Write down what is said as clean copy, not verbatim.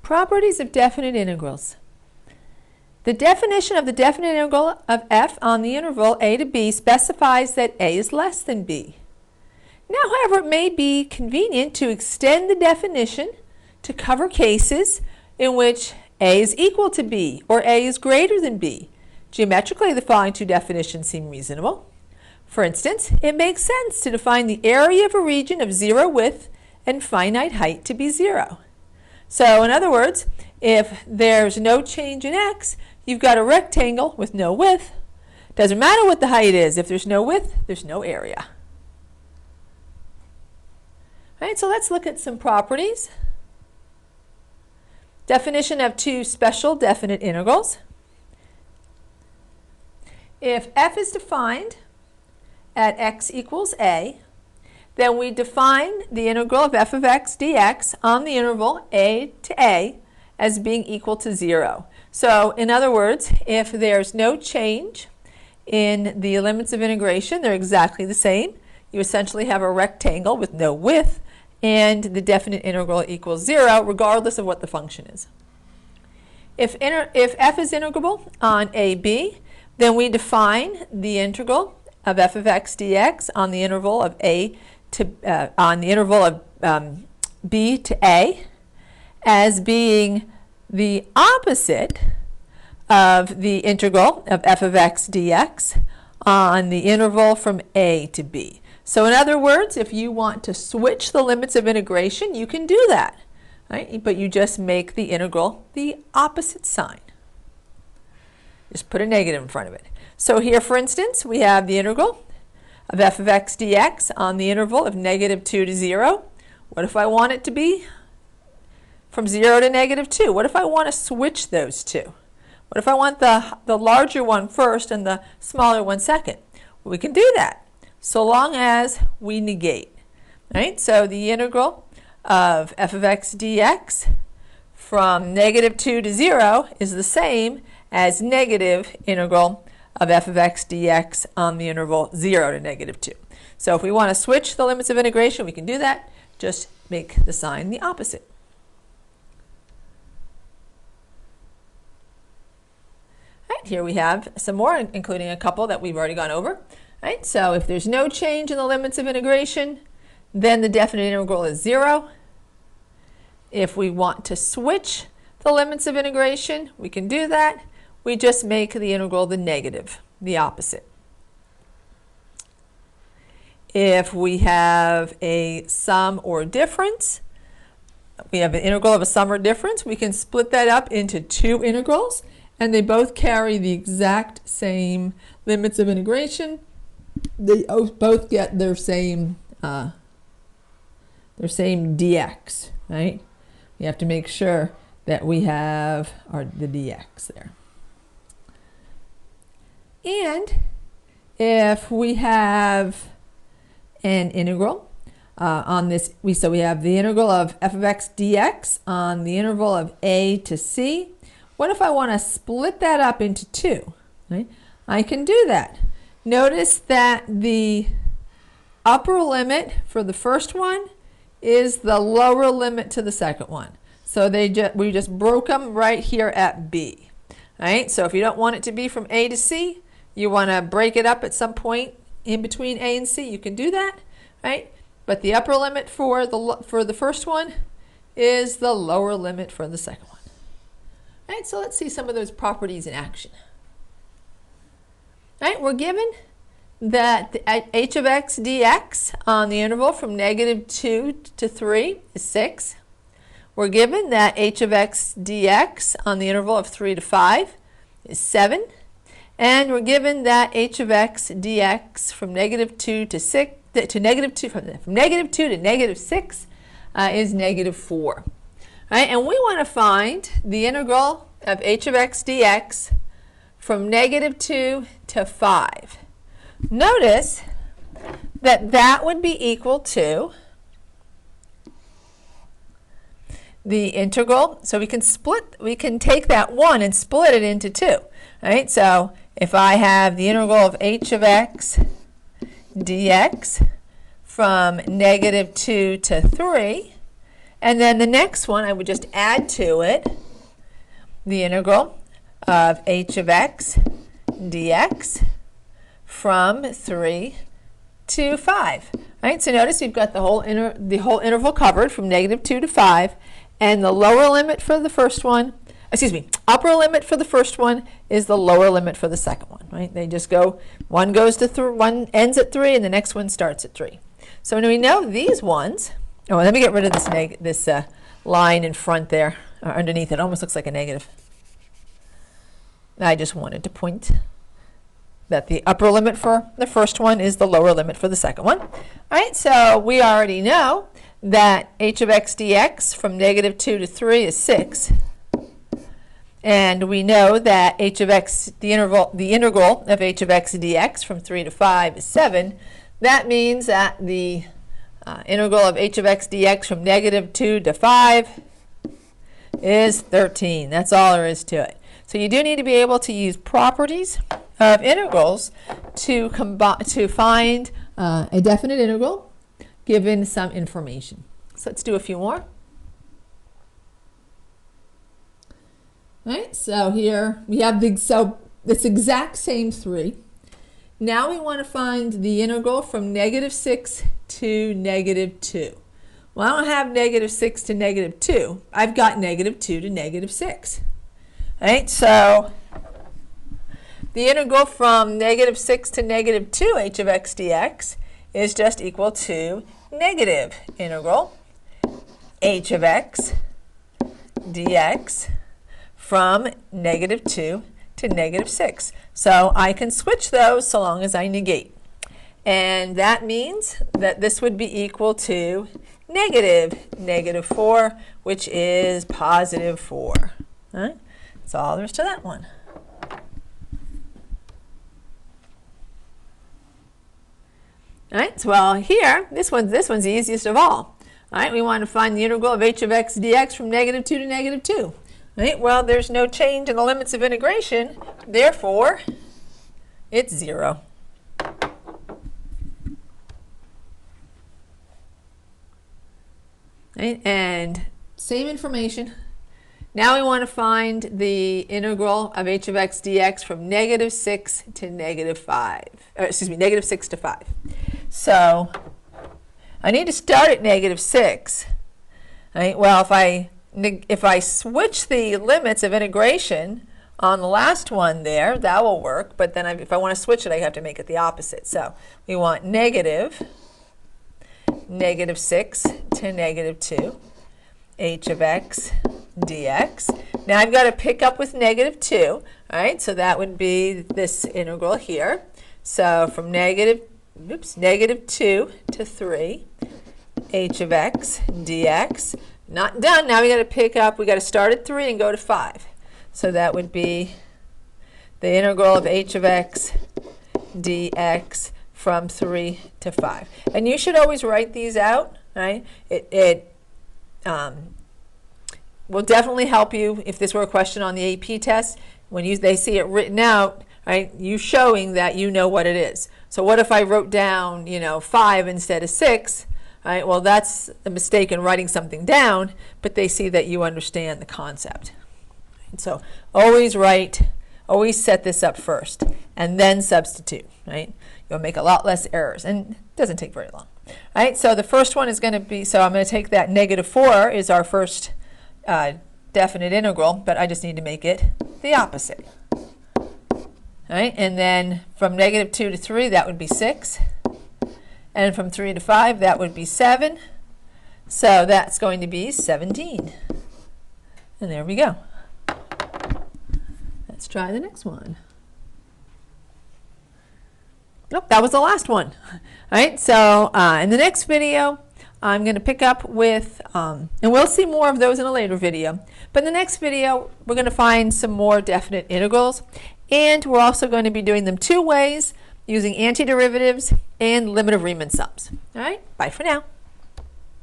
Properties of definite integrals. The definition of the definite integral of f on the interval a to b specifies that a is less than b. Now, however, it may be convenient to extend the definition to cover cases in which a is equal to b or a is greater than b. Geometrically, the following two definitions seem reasonable. For instance, it makes sense to define the area of a region of zero width and finite height to be 0. So, in other words, if there's no change in x, you've got a rectangle with no width. Doesn't matter what the height is. If there's no width, there's no area. All right, so let's look at some properties. Definition of two special definite integrals. If f is defined at x equals a, then we define the integral of f of x dx on the interval a to a as being equal to 0. So, in other words, if there's no change in the limits of integration, they're exactly the same. You essentially have a rectangle with no width, and the definite integral equals 0, regardless of what the function is. If f is integrable on ab, then we define the integral of f of x dx on the interval of b to a as being the opposite of the integral of f of x dx on the interval from a to b. So in other words, if you want to switch the limits of integration, you can do that, right? But you just make the integral the opposite sign. Just put a negative in front of it. So here, for instance, we have the integral of f of x dx on the interval of -2 to 0. What if I want it to be from 0 to -2? What if I want to switch those two? What if I want the larger one first and the smaller one second? Well, we can do that, so long as we negate. Right? So the integral of f of x dx from -2 to 0 is the same as negative integral of f of x dx on the interval 0 to -2. So if we want to switch the limits of integration, we can do that. Just make the sign the opposite. Right, here we have some more, including a couple that we've already gone over. Right, so if there's no change in the limits of integration, then the definite integral is 0. If we want to switch the limits of integration, we can do that. We just make the integral the negative, the opposite. If we have a sum or difference, we have an integral of a sum or difference, we can split that up into two integrals, and they both carry the exact same limits of integration. They both get their same dx, right? We have to make sure that we have the dx there. And if we have an integral on this, so we have the integral of f of x dx on the interval of a to c. What if I want to split that up into two? Right? I can do that. Notice that the upper limit for the first one is the lower limit to the second one. So we just broke them right here at b. Right? So if you don't want it to be from a to c, you want to break it up at some point in between a and c, you can do that, right? But the upper limit for the first one is the lower limit for the second one. Right, so let's see some of those properties in action. Right, we're given that the h of x dx on the interval from -2 to 3 is 6. We're given that h of x dx on the interval of 3 to 5 is 7. And we're given that h of x dx from -2 to 6 to -2 from -2 to -6 is -4. Right? And we want to find the integral of h of x dx from -2 to 5. Notice that that would be equal to the integral. So we can take that 1 and split it into 2. Right? So if I have the integral of h of x dx from -2 to 3, And then the next one, I would just add to it the integral of h of x dx from 3 to 5. Right? So notice we've got the whole interval covered from -2 to 5, and the lower limit for the first one, upper limit for the first one is the lower limit for the second one. Right? They just go, one ends at 3, and the next one starts at 3. So now we know these ones. Oh, let me get rid of this line in front there, or underneath it. It almost looks like a negative. I just wanted to point that the upper limit for the first one is the lower limit for the second one. All right, so we already know that h of x dx from -2 to 3 is 6. And we know that h of x, the integral of h of x dx from 3 to 5 is 7. That means that the integral of h of x dx from -2 to 5 is 13. That's all there is to it. So you do need to be able to use properties of integrals to find a definite integral given some information. So let's do a few more. All right, so here we have this exact same 3. Now we want to find the integral from -6 to -2. Well, I don't have -6 to -2. I've got -2 to -6. All right, so the integral from -6 to -2 h of x dx is just equal to negative integral h of x dx from -2 to -6. So I can switch those so long as I negate. And that means that this would be equal to -4, which is +4. All right? That's all there is to that one. All right, so well here, this one's the easiest of all. All right, we want to find the integral of h of x dx from -2 to -2. Right? Well, there's no change in the limits of integration, therefore it's 0. Right? And same information. Now we want to find the integral of h of x dx from -6 to -5. -6 to 5. So I need to start at -6. Right? Well, if I switch the limits of integration on the last one there, that will work. But then if I want to switch it, I have to make it the opposite. So we want -6 to -2 h of x dx. Now I've got to pick up with -2. All right, so that would be this integral here. So from -2 to 3 h of x dx. Not done. Now we got to pick up. We got to start at 3 and go to 5. So that would be the integral of h of x dx from 3 to 5. And you should always write these out. Right? It will definitely help you if this were a question on the AP test. When they see it written out, right? You showing that you know what it is. So what if I wrote down, 5 instead of 6? Right, well, that's a mistake in writing something down, but they see that you understand the concept. And so always set this up first and then substitute, right? You'll make a lot less errors, and it doesn't take very long. Right, so the first one is going to be, so I'm going to take that -4 is our first definite integral, but I just need to make it the opposite. Right, and then from -2 to 3, that would be 6. And from 3 to 5, that would be 7. So that's going to be 17. And there we go. Let's try the next one. Nope, that was the last one. All right, so in the next video, I'm going to pick up with, and we'll see more of those in a later video. But in the next video, we're going to find some more definite integrals. And we're also going to be doing them 2 ways, using antiderivatives and limit of Riemann sums. All right, bye for now.